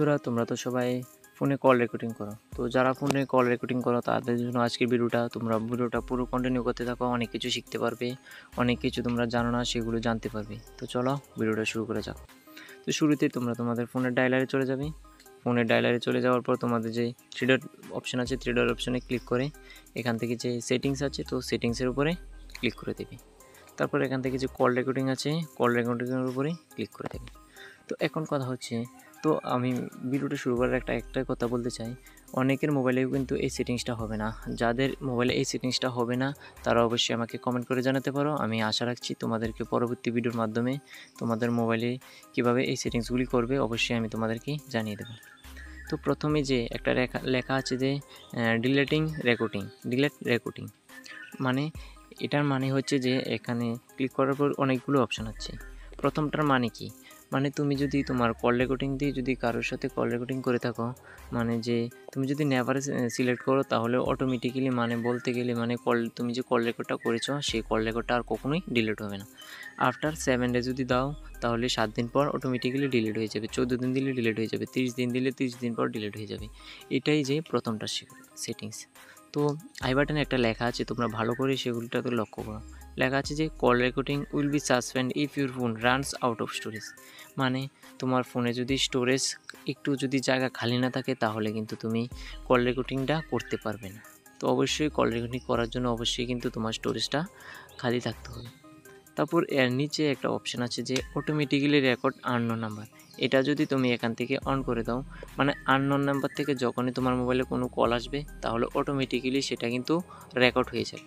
বন্ধুরা, তোমরা তো সবাই ফোনে কল রেকর্ডিং করো। তো যারা ফোনে কল রেকর্ডিং করো তাদের জন্য আজকের ভিডিওটা পুরো কন্টিনিউ করতে থাকো। অনেক কিছু শিখতে পারবে, অনেক কিছু তোমরা জানো না সেগুলো জানতে পারবে। তো চলো ভিডিওটা শুরু করে যাও। তো শুরুতেই তোমরা তোমাদের ফোনের ডায়ালারে চলে যাবে। ফোনের ডায়ালারে চলে যাওয়ার পর তোমাদের যে থ্রি ডট অপশান আছে, থ্রি ডট অপশানে ক্লিক করে এখান থেকে যে সেটিংস আছে, তো সেটিংসের উপরে ক্লিক করে দেবে। তারপর এখান থেকে যে কল রেকর্ডিং আছে, কল রেকর্ডিংয়ের উপরে ক্লিক করে দেবে। তো এখন কথা হচ্ছে, তো আমি ভিডিওটা শুরু করার একটাই কথা বলতে চাই, অনেকের মোবাইলেও কিন্তু এই সেটিংসটা হবে না। যাদের মোবাইলে এই সেটিংসটা হবে না তারা অবশ্যই আমাকে কমেন্ট করে জানাতে পারো। আমি আশা রাখছি তোমাদেরকে পরবর্তী ভিডিওর মাধ্যমে তোমাদের মোবাইলে কিভাবে এই সেটিংসগুলি করবে অবশ্যই আমি তোমাদেরকে জানিয়ে দেবো। তো প্রথমে যে একটা লেখা আছে যে ডিলেট রেকর্ডিং, মানে এটার মানে হচ্ছে যে এখানে ক্লিক করার পর অনেকগুলো অপশান আছে। প্রথমটার মানে কি, মানে তুমি যদি তোমার কল রেকর্ডিং দিয়ে যদি কারোর সাথে কল রেকর্ডিং করে থাকো, মানে যে তুমি যদি নেভারে সিলেক্ট করো তাহলে অটোমেটিক্যালি, মানে বলতে গেলে মানে তুমি যে কল রেকর্ডটা করেছো সেই কল রেকর্ডটা আর কখনোই ডিলিট হবে না। আফটার 7 ডে যদি দাও তাহলে 7 দিন পর অটোমেটিক্যালি ডিলিট হয়ে যাবে, 14 দিন দিলে ডিলিট হয়ে যাবে, 30 দিন দিলে 30 দিন পর ডিলিট হয়ে যাবে। এটাই যে প্রথমটা সেটিংস। তো আই বাটনে একটা লেখা আছে, তোমরা ভালো করে সেগুলিটাতে লক্ষ্য করো। লেখা আছে যে call recording will be suspend if your phone runs out of storage, মানে তোমার ফোনে যদি স্টোরেজ একটু যদি জায়গা খালি না থাকে তাহলে কিন্তু তুমি কল রেকর্ডিংটা করতে পারবে না। তো অবশ্যই কল রেকর্ডিং করার জন্য অবশ্যই কিন্তু তোমার স্টোরেজটা খালি থাকতে হবে। তারপর এর নিচে একটা অপশান আছে যে অটোমেটিক্যালি রেকর্ড আননোন নাম্বার। এটা যদি তুমি এখান থেকে অন করে দাও, মানে আননোন নাম্বার থেকে যখনই তোমার মোবাইলে কোনো কল আসবে তাহলে অটোমেটিক্যালি সেটা কিন্তু রেকর্ড হয়ে যাবে।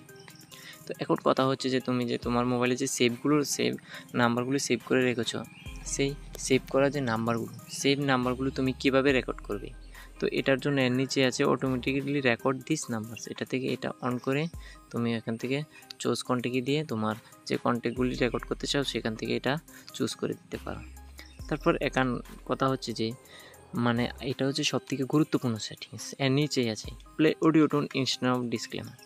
তো এখন কথা হচ্ছে যে তুমি যে তোমার মোবাইলে যে নাম্বারগুলো সেভ করে রেখেছো, সেই সেভ করা যে নাম্বারগুলো তুমি কিভাবে রেকর্ড করবে। তো এটার জন্য এর নিচে আছে অটোমেটিক্যালি রেকর্ড দিস নাম্বারস। এটা থেকে এটা অন করে তুমি এখান থেকে চুজ কন্ট্যাক্ট দিয়ে তোমার যে কন্ট্যাক্টগুলি রেকর্ড করতে চাও সেখান থেকে এটা চুজ করে দিতে পারো। তারপর এখন কথা হচ্ছে যে, মানে এটা হচ্ছে সবথেকে গুরুত্বপূর্ণ সেটিংস। এর নিচেই আছে play audio tone instead of disclaimer.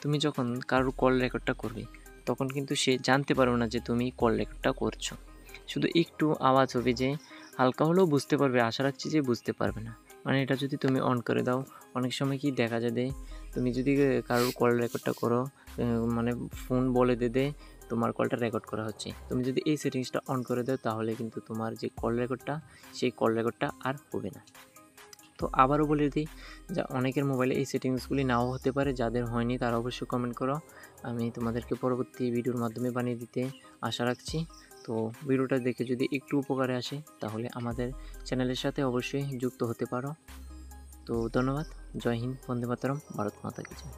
তুমি যখন কারোর কল রেকর্ডটা করবে তখন কিন্তু সে জানতে পারবে না যে তুমি কল রেকর্ডটা করছো, শুধু একটু আওয়াজ হবে যে হালকা হলেও বুঝতে পারবে, আশা রাখছি যে বুঝতে পারবে না। মানে এটা যদি তুমি অন করে দাও, অনেক সময় কি দেখা যায়, তুমি যদি কারোর কল রেকর্ডটা করো, মানে ফোন বলে দে তোমার কলটা রেকর্ড করা হচ্ছে, তুমি যদি এই সেটিংসটা অন করে দাও তাহলে কিন্তু তোমার যে কল রেকর্ডটা সেই কল রেকর্ডটা আর হবে না। তো আবারও বলে দিই, যা অনেকের মোবাইলে এই সেটিংসগুলি নাও হতে পারে, যাদের হয়নি তারা অবশ্যই কমেন্ট করো, আমি তোমাদেরকে পরবর্তী ভিডিওর মাধ্যমে বানিয়ে দিতে আশা রাখছি। তো ভিডিওটা দেখে যদি একটু উপকারে আসে তাহলে আমাদের চ্যানেলের সাথে অবশ্যই যুক্ত হতে পারো। তো ধন্যবাদ। জয় হিন্দ, বন্দে মাতরম, ভারত মাতা কি জয়।